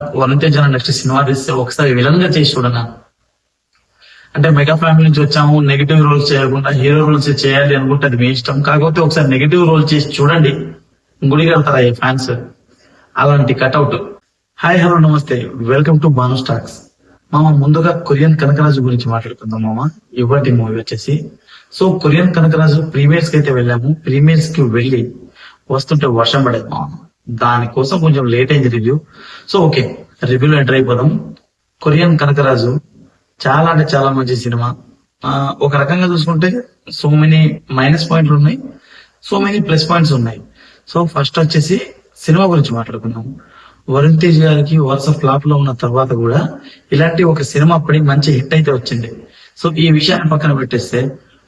Varun Tej next cinema తీస్తే ఒకసారి villain గా చేసి చూడనా. అంటే మెగా ఫ్యామిలీ నుంచి వచ్చాము, నెగిటివ్ రోల్స్ చేయకుండా హీరో రోల్స్ చేయాలి అనుకుంటే అది మీ ఇష్టం. కాకపోతే ఒకసారి నెగిటివ్ రోల్ చేసి చూడండి, గుడికి వెళ్తారా ఈ ఫ్యాన్స్. అలాంటి కట్అవుట్. హాయ్ హలో నమస్తే, వెల్కమ్ టు బాను స్టాక్స్. మామ ముందుగా కొరియన్ కనకరాజు గురించి మాట్లాడుకుందాం మామ. ఇవాటి మూవీ వచ్చేసి కొరియన్ కనకరాజు ప్రీమియర్స్ కి అయితే వెళ్ళాము. ప్రీమియర్స్ కి వెళ్ళి వస్తుంటే వర్షం పడేది మామ. దానికోసం కొంచెం లేట్ అయింది రివ్యూ. ఓకే, రివ్యూలో ఎంటర్ అయిపోదాం. కొరియన్ కనకరాజు చాలా అంటే చాలా మంచి సినిమా. ఒక రకంగా చూసుకుంటే సో మెనీ మైనస్ పాయింట్లు ఉన్నాయి, సో మెనీ ప్లస్ పాయింట్స్ ఉన్నాయి. ఫస్ట్ వచ్చేసి సినిమా గురించి మాట్లాడుకుందాం. వరుణ్ తేజ్ గారికి వరుస ఫ్లాప్ లో ఉన్న తర్వాత కూడా ఇలాంటి ఒక సినిమా పడి మంచి హిట్ అయితే వచ్చింది. ఈ విషయాన్ని పక్కన పెట్టేస్తే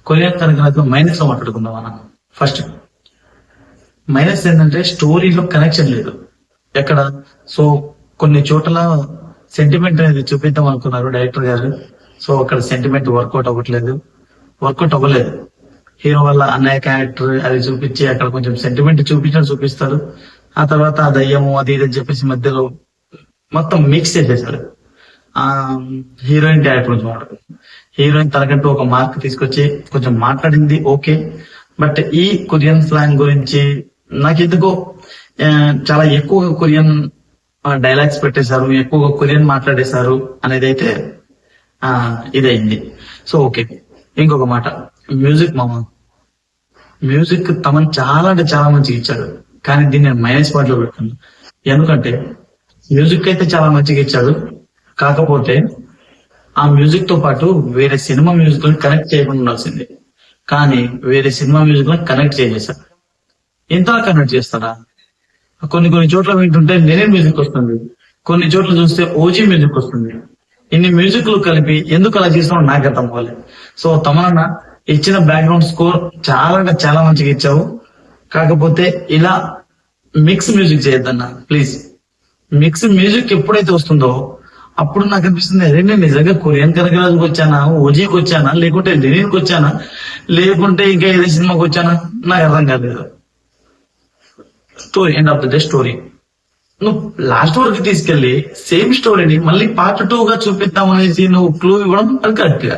కొరియన్ కనకరాజు మైనస్ లో మాట్లాడుకుందాం అన్న. ఫస్ట్ మైనస్ ఏంటంటే స్టోరీలో కనెక్షన్ లేదు ఎక్కడ. కొన్ని చోట్ల సెంటిమెంట్ అనేది చూపిద్దాం అనుకున్నారు డైరెక్టర్ గారు. అక్కడ సెంటిమెంట్ వర్కౌట్ అవ్వలేదు. హీరో వల్ల అన్నయ్య క్యారెక్టర్ అది చూపించి అక్కడ కొంచెం సెంటిమెంట్ చూపిస్తారు. ఆ తర్వాత ఆ దయ్యము అది ఇది అని చెప్పేసి మధ్యలో మొత్తం మిక్స్ చేసేసాడు. హీరోయిన్ క్యారెక్టర్ గురించి మాట్లాడుతుంది. హీరోయిన్ తనకంటూ ఒక మార్క్ తీసుకొచ్చి కొంచెం మాట్లాడింది ఓకే, బట్ ఈ కొరియన్ స్లాంగ్ గురించి నాకెందుకో చాలా ఎక్కువగా కొరియన్ డైలాగ్స్ పెట్టేశారు, ఎక్కువగా కొరియన్ మాట్లాడేశారు అనేది అయితే ఇదైంది. ఓకే, ఇంకొక మాట మ్యూజిక్ మామ. మ్యూజిక్ తమన్ చాలా అంటే చాలా మంచిగా ఇచ్చాడు, కానీ దీన్ని నేను మైనస్ పాయింట్ లో పెడుతున్నాను. ఎందుకంటే మ్యూజిక్ అయితే చాలా మంచిగా ఇచ్చాడు, కాకపోతే ఆ మ్యూజిక్ తో పాటు వేరే సినిమా మ్యూజిక్ కనెక్ట్ చేయకుండా ఉండాల్సింది, కానీ వేరే సినిమా మ్యూజిక్ కనెక్ట్ చేసేసారు. ఇంతలా కనెక్ట్ చేస్తారా? కొన్ని చోట్ల వింటుంటే లెనిన్ మ్యూజిక్ వస్తుంది, కొన్ని చోట్ల చూస్తే ఓజీ మ్యూజిక్ వస్తుంది. ఇన్ని మ్యూజిక్లు కలిపి ఎందుకు అలా చేసినావు నాకు అర్థం అవ్వాలి. తమన్నా ఇచ్చిన బ్యాక్గ్రౌండ్ స్కోర్ చాలా అంటే చాలా మంచిగా ఇచ్చావు, కాకపోతే ఇలా మిక్స్ మ్యూజిక్ చేయొద్దన్నా ప్లీజ్. మిక్స్ మ్యూజిక్ ఎప్పుడైతే వస్తుందో అప్పుడు నాకు అనిపిస్తుంది, అదే నేను నిజంగా కొరియన్ కనకరాజుకి వచ్చానా, ఓజీకి వచ్చానా, లేకుంటే లెనిన్కి వచ్చానా, లేకుంటే ఇంకా ఏదో సినిమాకి వచ్చానా, నాకు అర్థం కాలేదు. Story end of the day story నువ్వు లాస్ట్ వరకు తీసుకెళ్లి సేమ్ స్టోరీని మళ్ళీ పార్ట్ 2 గా చూపిద్దాం అనేసి నువ్వు క్లూ ఇవ్వడం అది కరెక్ట్ గా.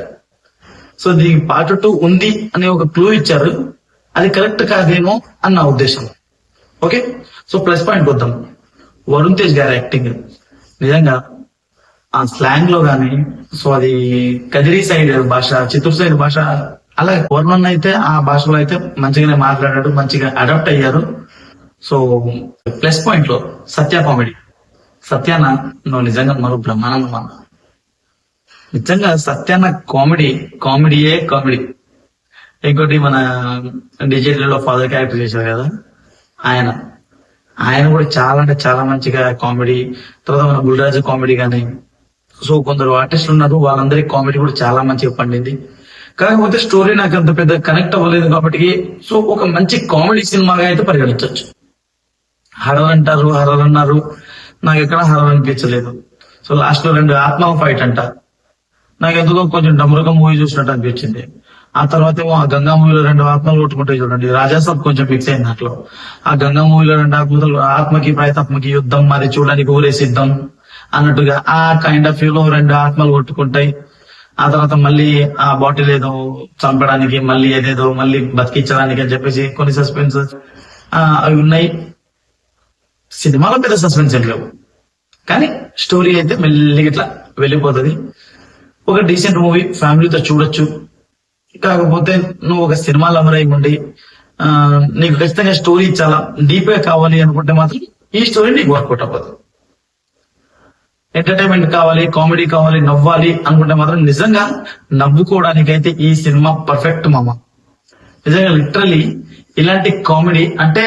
దీనికి పార్ట్ 2 ఉంది అనే ఒక క్లూ ఇచ్చారు, అది కరెక్ట్ కాదేమో అని నా ఉద్దేశం. ఓకే, ప్లస్ పాయింట్ వద్దాం. వరుణ్ తేజ్ గారి యాక్టింగ్ నిజంగా ఆ స్లాంగ్ లో గానీ, అది కదిరి సైడ్ భాష, చిత్తూరు సైడ్ భాష, అలాగే వరుణ్ అయితే ఆ భాషలో అయితే మంచిగానే మాట్లాడాడు, మంచిగా అడాప్ట్ అయ్యారు. ప్లస్ పాయింట్ లో సత్య కామెడీ. సత్యాన నువ్వు నిజంగా మరో బ్రహ్మానందం. నిజంగా సత్యాన కామెడీయే కామెడీ. ఇంకోటి మన డిజిటల్ ఫాదర్ క్యారెక్టర్ చేశారు కదా ఆయన కూడా చాలా అంటే చాలా మంచిగా కామెడీ. తర్వాత మన గుల్రాజు కామెడీ కానీ, కొందరు ఆర్టిస్టులు ఉన్నారు, వాళ్ళందరికీ కామెడీ కూడా చాలా మంచిగా పండింది. కాకపోతే స్టోరీ నాకు అంత పెద్ద కనెక్ట్ అవ్వలేదు కాబట్టి ఒక మంచి కామెడీ సినిమాగా అయితే పరిగణించవచ్చు. హర్రర్ అన్నారు, నాకు ఎక్కడ హర్రర్ అనిపించలేదు. లాస్ట్ లో 2 ఆత్మల ఫైట్ అంట, నాకు ఎందుకో కొంచెం డమరుగా మూవీ చూసినట్టు అనిపించింది. ఆ తర్వాత ఏమో ఆ గంగా మూవీలో 2 ఆత్మలు కొట్టుకుంటే చూడండి, రాజాసాబ్ కొంచెం ఫిక్స్ అయింది దాంట్లో. ఆ గంగా మూవీలో 2 ఆత్మలు, ఆత్మకి ప్రైతాత్మకి యుద్ధం, మరి చూడడానికి ఊరేసిద్దాం అన్నట్టుగా ఆ కైండ్ ఆఫ్ వ్యూలో 2 ఆత్మలు కొట్టుకుంటాయి. ఆ తర్వాత మళ్ళీ ఆ బాటిల్ ఏదో చంపడానికి, మళ్ళీ ఏదేదో మళ్ళీ బతికించడానికి అని చెప్పేసి కొన్ని సస్పెన్స్ అవి ఉన్నాయి. సినిమాలో పెద్ద సస్పెన్స్ ఏం లేవు, కానీ స్టోరీ అయితే మెల్లిగా ఇట్లా వెళ్ళిపోతుంది. ఒక డీసెంట్ మూవీ, ఫ్యామిలీతో చూడొచ్చు. కాకపోతే నువ్వు ఒక సినిమా లవర్ అయి ఉండి నీకు ఖచ్చితంగా స్టోరీ చాలా డీప్ గా కావాలి అనుకుంటే మాత్రం ఈ స్టోరీ నీకు వర్కౌట్ అవ్వదు. ఎంటర్టైన్మెంట్ కావాలి, కామెడీ కావాలి, నవ్వాలి అనుకుంటే మాత్రం నిజంగా నవ్వుకోవడానికైతే ఈ సినిమా పర్ఫెక్ట్ మామ. నిజంగా లిటరలీ ఇలాంటి కామెడీ అంటే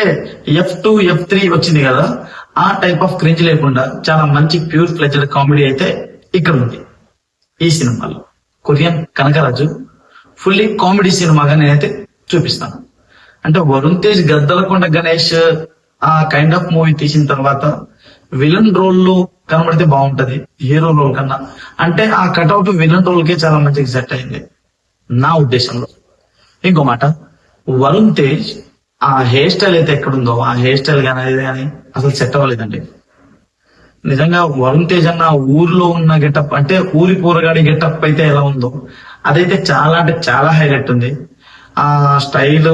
F2 F3 వచ్చింది కదా, ఆ టైప్ ఆఫ్ క్రింజ్ లేకుండా చాలా మంచి ప్యూర్ ఫ్లెజ్డ్ కామెడీ అయితే ఇక్కడ ఉంది ఈ సినిమాలో. కొరియన్ కనకరాజు ఫుల్లీ కామెడీ సినిమాగా నేనైతే చూపిస్తాను. అంటే వరుణ్ తేజ్ గద్దలకొండ గణేష్ ఆ కైండ్ ఆఫ్ మూవీ తీసిన తర్వాత విలన్ రోల్ లో కనబడితే బాగుంటది హీరో రోల్ కన్నా. అంటే ఆ కట్అవుట్ విలన్ రోల్ కే చాలా మంచిగా సెట్ అయింది నా ఉద్దేశంలో. ఇంకో మాట, వరుణ్ తేజ్ ఆ హెయిర్ స్టైల్ అయితే ఎక్కడుందో ఆ హెయిర్ స్టైల్ కానీ అసలు సెట్ అవ్వలేదండి. నిజంగా వరుణ్ తేజ్ అన్న ఊర్లో ఉన్న గెటప్ అంటే ఊరి పోరగాడి గెటప్ అయితే ఎలా ఉందో అదైతే చాలా అంటే చాలా హైలైట్ ఉంది. ఆ స్టైల్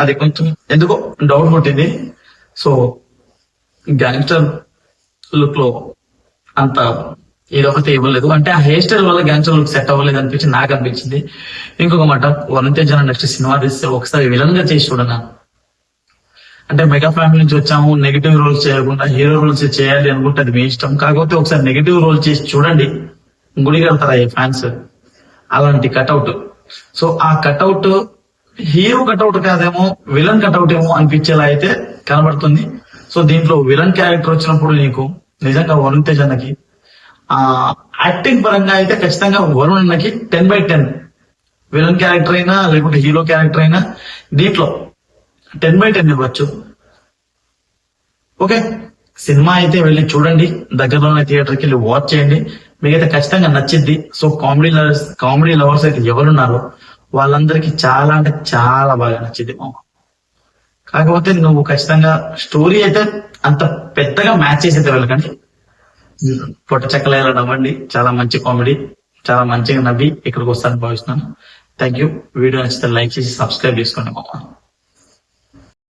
అది కొంచెం ఎందుకో డౌట్ పుట్టింది. సో గ్యాంగ్స్టర్ లుక్ లో అంత ఇదొకటి ఇవ్వలేదు, అంటే ఆ హెయిర్ స్టైల్ వల్ల గ్యాంగ్స్టర్ లుక్ సెట్ అవ్వలేదు అనిపించి నాకు అనిపించింది. ఇంకొక మాట, వరుణ్ తేజ్ అన్న నెక్స్ట్ సినిమా తీస్తే ఒకసారి విలన్ గా చేసి చూడనా. అంటే మెగా ఫ్యామిలీ నుంచి వచ్చాము, నెగిటివ్ రోల్స్ చేయకుండా హీరో రోల్స్ చేయాలి అనుకుంటే అది మీ ఇష్టం. కాకపోతే ఒకసారి నెగిటివ్ రోల్ చేసి చూడండి, గుడి కడతారా ఈ ఫ్యాన్స్. అలాంటి కటౌట్. సో ఆ కటౌట్ హీరో కటౌట్ కాదేమో, విలన్ కటౌట్ ఏమో అనిపించేలా అయితే కనబడుతుంది. సో దీంట్లో విలన్ క్యారెక్టర్ వచ్చినప్పుడు నీకు నిజంగా వరుణ్ తేజ్ అన్నకి ఆ యాక్టింగ్ పరంగా అయితే ఖచ్చితంగా వరుణ్ అన్నకి 10/10. విలన్ క్యారెక్టర్ అయినా లేకుంటే హీరో క్యారెక్టర్ అయినా దీంట్లో 10/10 ఇవ్వచ్చు. ఓకే, సినిమా అయితే వెళ్ళి చూడండి, దగ్గరలోనే థియేటర్కి వెళ్ళి వాచ్ చేయండి, మీకైతే ఖచ్చితంగా నచ్చిద్ది. సో కామెడీ లవర్స్ అయితే ఎవరున్నారో వాళ్ళందరికీ చాలా అంటే చాలా బాగా నచ్చింది మామ. కాకపోతే నువ్వు ఖచ్చితంగా స్టోరీ అయితే అంత పెద్దగా మ్యాచ్ చేసి అయితే వెళ్ళకండి. పొట్ట చెక్కలేలా నవ్వండి, చాలా మంచి కామెడీ, చాలా మంచిగా నవ్వి ఇక్కడికి వస్తానని భావిస్తున్నాను. Thank you. వీడియో నచ్చితే లైక్ చేసి సబ్స్క్రైబ్ చేసుకోండి మామ.